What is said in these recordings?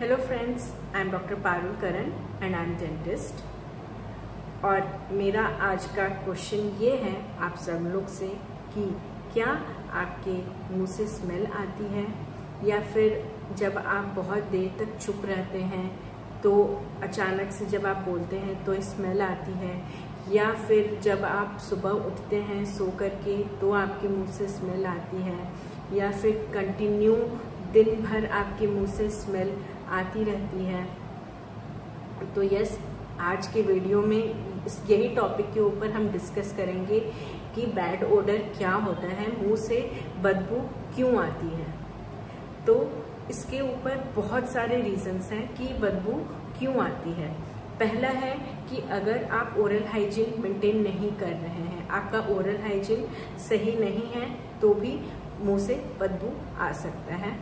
Hello friends, I am doctor Parul Karan and I am dentist. और मेरा आज का क्वेश्चन ये है आप सब लोग से कि क्या आपके मुंह से स्मेल आती है, या फिर जब आप बहुत देर तक चुप रहते हैं तो अचानक से जब आप बोलते हैं तो स्मेल आती है, या फिर जब आप सुबह उठते हैं सो करके तो आपके मुंह से स्मेल आती है, या फिर कंटिन्यू दिन भर आपके मुंह से स्मेल आती रहती है। तो यस, आज के वीडियो में यही टॉपिक के ऊपर हम डिस्कस करेंगे कि बैड ओडर क्या होता है, मुंह से बदबू क्यों आती है। तो इसके ऊपर बहुत सारे रीजंस हैं कि बदबू क्यों आती है। पहला है कि अगर आप ओरल हाइजीन मेंटेन नहीं कर रहे हैं, आपका ओरल हाइजीन सही नहीं है तो भी मुंह से बदबू आ सकता है।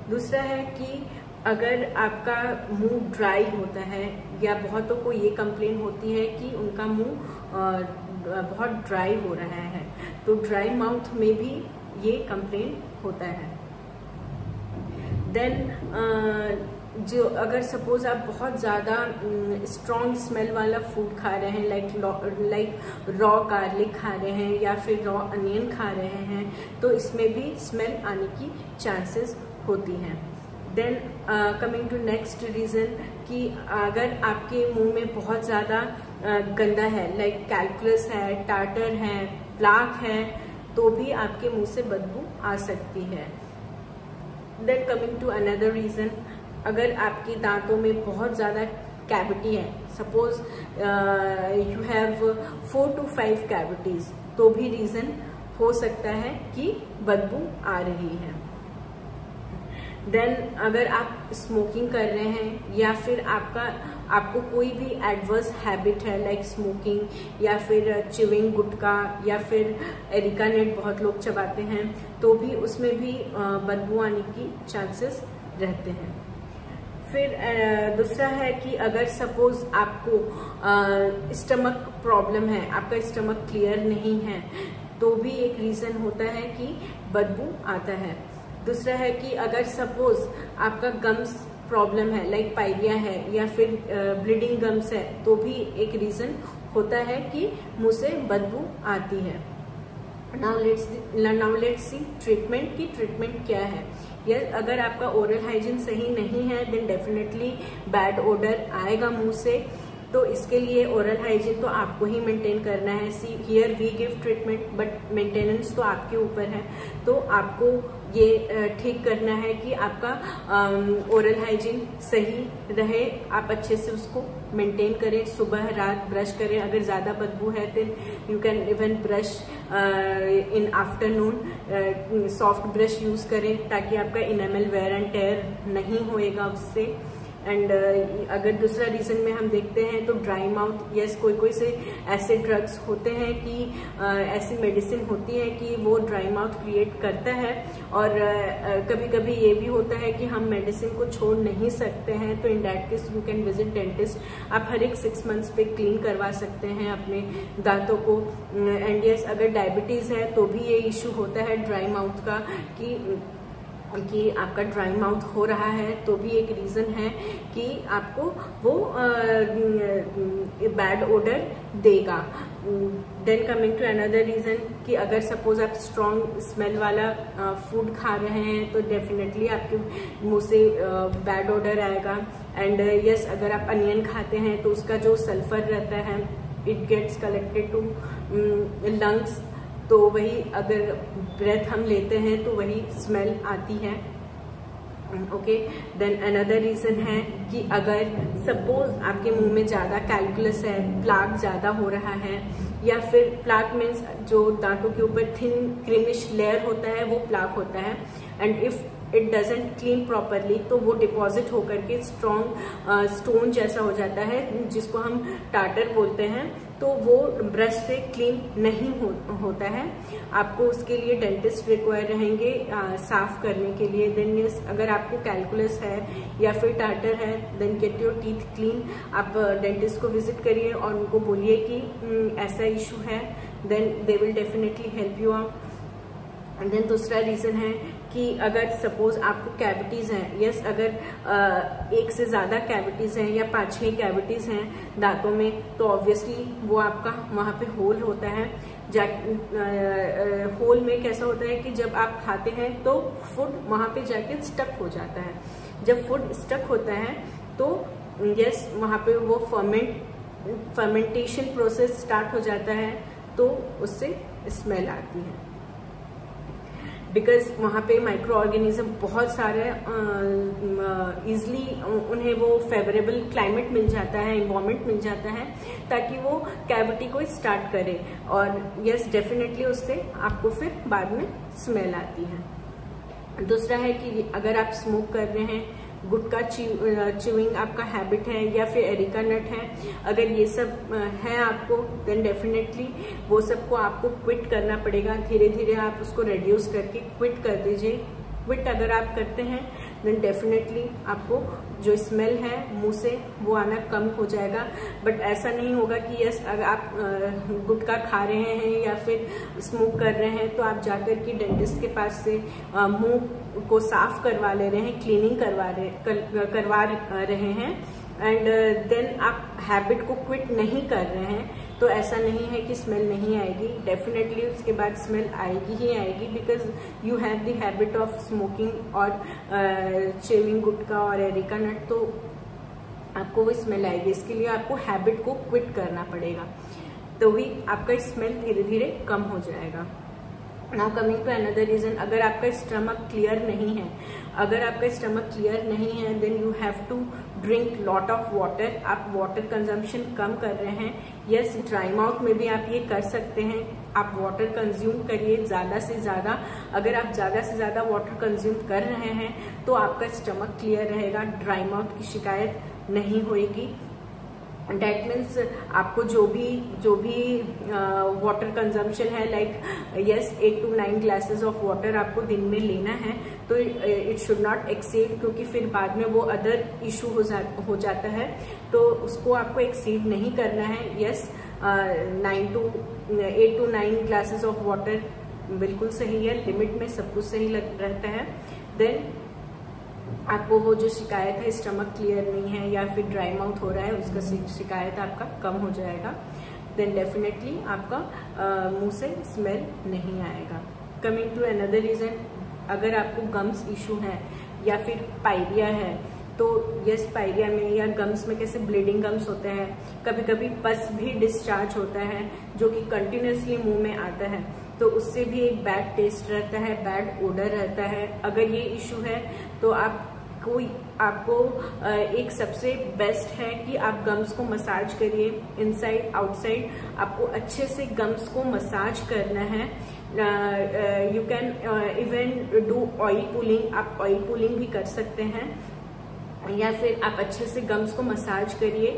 दूसरा है कि अगर आपका मुंह ड्राई होता है, या बहुतों को ये कंप्लेन होती है कि उनका मुंह बहुत ड्राई हो रहा है, तो ड्राई माउथ में भी ये कंप्लेन होता है। देन जो अगर सपोज आप बहुत ज़्यादा स्ट्रॉन्ग स्मेल वाला फूड खा रहे हैं, लाइक रॉ गार्लिक खा रहे हैं या फिर रॉ अनियन खा रहे हैं, तो इसमें भी स्मेल आने की चांसेस होती हैं। Then coming to next reason कि अगर आपके मुंह में बहुत ज़्यादा गंदा है, लाइक कैल्कुलस है, टार्टर है, प्लाक है, तो भी आपके मुंह से बदबू आ सकती है। Then coming to another reason, अगर आपके दांतों में बहुत ज़्यादा कैविटी है, suppose you have 4 to 5 cavities, तो भी रीज़न हो सकता है कि बदबू आ रही है। देन अगर आप स्मोकिंग कर रहे हैं, या फिर आपको कोई भी एडवर्स हैबिट है लाइक स्मोकिंग या फिर चिविंग गुटखा या फिर एरिका नेट बहुत लोग चबाते हैं, तो भी उसमें भी बदबू आने की चांसेस रहते हैं। फिर दूसरा है कि अगर सपोज आपको स्टमक प्रॉब्लम है, आपका स्टमक क्लियर नहीं है, तो भी एक रीजन होता है कि बदबू आता है। दूसरा है कि अगर सपोज आपका गम्स प्रॉब्लम है, लाइक पायरिया है या फिर ब्लीडिंग गम्स है, तो भी एक रीजन होता है कि मुंह से बदबू आती है। नाउ लेट्स सी ट्रीटमेंट की ट्रीटमेंट क्या है। अगर आपका ओरल हाइजीन सही नहीं है देन डेफिनेटली बैड ओडर आएगा मुंह से। तो इसके लिए ओरल हाइजीन तो आपको ही मेंटेन करना है। See here we give treatment but maintenance तो आपके ऊपर है। तो आपको ये ठीक करना है कि आपका ओरल हाइजीन सही रहे, आप अच्छे से उसको मेंटेन करें, सुबह रात ब्रश करें। अगर ज़्यादा बदबू है then you can even brush in afternoon, soft brush use करें ताकि आपका इनेमल वेयर एंड टेयर नहीं होएगा उससे। एंड अगर दूसरा रीजन में हम देखते हैं तो ड्राई माउथ, यस कोई से ऐसे ड्रग्स होते हैं कि ऐसी मेडिसिन होती है कि वो ड्राई माउथ क्रिएट करता है। और कभी कभी ये भी होता है कि हम मेडिसिन को छोड़ नहीं सकते हैं, तो in that case you can visit dentist. आप हर एक 6 मंथ्स पे क्लीन करवा सकते हैं अपने दांतों को। एंड यस, अगर डायबिटीज है तो भी ये इशू होता है ड्राई माउथ का कि आपका ड्राई माउथ हो रहा है, तो भी एक रीजन है कि आपको वो बैड ओडर देगा। Then coming to another reason कि अगर सपोज आप स्ट्रॉन्ग स्मेल वाला फूड खा रहे हैं तो डेफिनेटली आपके मुंह से बैड ओडर आएगा। एंड यस, अगर आप अनियन खाते हैं तो उसका जो सल्फर रहता है it gets collected to lungs, तो वही अगर ब्रेथ हम लेते हैं तो वही स्मेल आती है। ओके, देन अनदर रीजन है कि अगर सपोज आपके मुंह में ज्यादा कैल्कुलस है, प्लाक ज्यादा हो रहा है, या फिर प्लाक मीन्स जो दांतों के ऊपर थिन क्रीमिश लेयर होता है वो प्लाक होता है। And if it doesn't clean properly तो वो डिपॉजिट होकर के स्ट्रॉन्ग स्टोन जैसा हो जाता है, जिसको हम टार्टर बोलते हैं। तो वो ब्रश से क्लीन नहीं होता है। आपको उसके लिए डेंटिस्ट रिक्वायर रहेंगे साफ करने के लिए। देन यस, अगर आपको कैल्कुलस है या फिर टार्टर है then get your teeth clean. आप डेंटिस्ट को विजिट करिए और उनको बोलिए कि ऐसा इशू है, then they will definitely help you out. And then दूसरा रीजन है कि अगर सपोज आपको कैविटीज हैं, यस अगर एक से ज्यादा कैविटीज हैं या 5-6 कैविटीज हैं दांतों में, तो ऑब्वियसली वो आपका वहां पे होल होता है। होल में कैसा होता है कि जब आप खाते हैं तो फूड वहां पे जाके स्टक हो जाता है। जब फूड स्टक होता है तो यस वहां पे वो फर्मेंटेशन प्रोसेस स्टार्ट हो जाता है, तो उससे स्मेल आती है। बिकॉज वहाँ पे माइक्रो ऑर्गेनिज्म बहुत सारे इजली उन्हें वो फेवरेबल क्लाइमेट मिल जाता है, इन्वायरमेंट मिल जाता है ताकि वो कैविटी को स्टार्ट करे, और यस डेफिनेटली उससे आपको फिर बाद में स्मेल आती है। दूसरा है कि अगर आप स्मोक कर रहे हैं, गुटखा च्यूइंग आपका हैबिट है या फिर एरिका नट है, अगर ये सब है आपको, देन डेफिनेटली वो सबको आपको क्विट करना पड़ेगा। धीरे धीरे आप उसको रिड्यूस करके क्विट कर दीजिए। क्विट अगर आप करते हैं देन डेफिनेटली आपको जो स्मेल है मुंह से वो आना कम हो जाएगा। बट ऐसा नहीं होगा कि यस अगर आप गुटखा खा रहे हैं या फिर स्मोक कर रहे हैं तो आप जाकर के डेंटिस्ट के पास से मुंह को साफ करवा ले रहे हैं, क्लीनिंग करवा रहे हैं, एंड देन आप हैबिट को क्विट नहीं कर रहे हैं, तो ऐसा नहीं है कि स्मेल नहीं आएगी। डेफिनेटली उसके बाद स्मेल आएगी ही आएगी, because you have the habit of smoking और चेविंग गुटखा और एरिका नट, तो आपको वो स्मेल आएगी। इसके लिए आपको हैबिट को क्विट करना पड़ेगा, तो भी आपका स्मेल धीरे धीरे कम हो जाएगा। Now coming to another reason, अगर आपका स्टमक क्लियर नहीं है, then you have to drink lot of water. आप वाटर कंजम्पशन कम कर रहे हैं। यस ड्राई माउथ में भी आप ये कर सकते हैं, आप वाटर कंज्यूम करिए ज्यादा से ज्यादा। अगर आप ज्यादा से ज्यादा वाटर कंज्यूम कर रहे हैं तो आपका स्टमक क्लियर रहेगा, ड्राई माउथ की शिकायत नहीं होगी। डेट मीन्स आपको जो भी वाटर कंजम्पशन है, like yes 8 to 9 glasses of water आपको दिन में लेना है, तो इट शुड नॉट एक्सीड, क्योंकि फिर बाद में वो अदर इशू हो जाता है, तो उसको आपको एक्सीड नहीं करना है। Yes 8 to 9 glasses of water बिल्कुल सही है, लिमिट में सब कुछ सही रहता है। देन आपको वो जो शिकायत है स्टमक क्लियर नहीं है या फिर ड्राई माउथ हो रहा है, उसका शिकायत आपका कम हो जाएगा। देन डेफिनेटली आपका मुंह से स्मेल नहीं आएगा। कमिंग टू अनदर रीजन, अगर आपको गम्स इशू है या फिर पायरिया है, तो यस पायरिया में या गम्स में कैसे ब्लीडिंग गम्स होते हैं, कभी कभी पस भी डिस्चार्ज होता है जो कि कंटिन्यूसली मुंह में आता है, तो उससे भी एक बैड टेस्ट रहता है, बैड ओडर रहता है। अगर ये इशू है तो आपको एक सबसे बेस्ट है कि आप गम्स को मसाज करिए, इनसाइड आउटसाइड आपको अच्छे से गम्स को मसाज करना है। You can even do oil pulling, आप ऑयल पुलिंग भी कर सकते हैं, या फिर आप अच्छे से गम्स को मसाज करिए।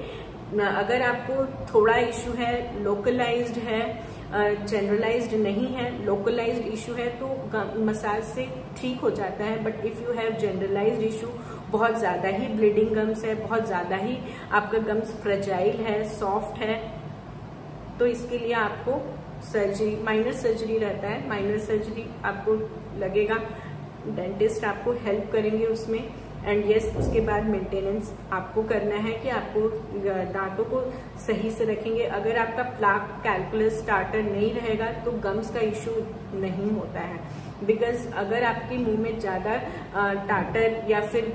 अगर आपको थोड़ा इशू है, लोकलाइज्ड है, जनरलाइज्ड नहीं है, लोकलाइज्ड इशू है, तो मसाज से ठीक हो जाता है। But if you have generalised issue, बहुत ज्यादा ही ब्लीडिंग गम्स है, बहुत ज्यादा ही आपका गम्स फ्रेजाइल है, सॉफ्ट है, तो इसके लिए आपको सर्जरी, माइनर सर्जरी रहता है, माइनर सर्जरी आपको लगेगा, डेंटिस्ट आपको हेल्प करेंगे उसमें। एंड यस उसके बाद मेंटेनेंस आपको करना है कि आपको दांतों को सही से रखेंगे। अगर आपका प्लाक, कैलकुलस, स्टार्टर नहीं रहेगा तो गम्स का इशू नहीं होता है, बिकॉज अगर आपके मुंह में ज्यादा टार्टर या फिर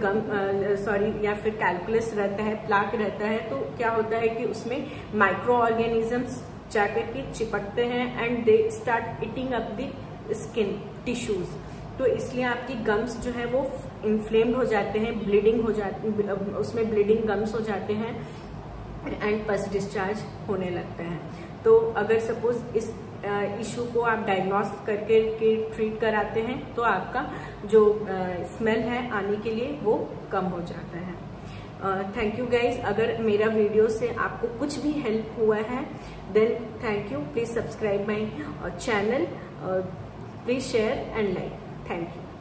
या फिर कैलकुलस रहता है, प्लाक रहता है, तो क्या होता है कि उसमें माइक्रो ऑर्गेनिजम्स जाकर के चिपकते हैं and they start eating up the skin tissues, तो इसलिए आपकी गम्स जो है वो इन्फ्लेम्ड हो जाते हैं, ब्लीडिंग हो जाती, उसमें ब्लीडिंग गम्स हो जाते हैं एंड पस डिस्चार्ज होने लगता है। तो अगर सपोज इस इशू को आप डायग्नोस करके ट्रीट कराते हैं तो आपका जो स्मेल है आने के लिए वो कम हो जाता है। Thank you guys. अगर मेरा वीडियो से आपको कुछ भी हेल्प हुआ है then thank you. Please subscribe my channel, please share and like. Thank you.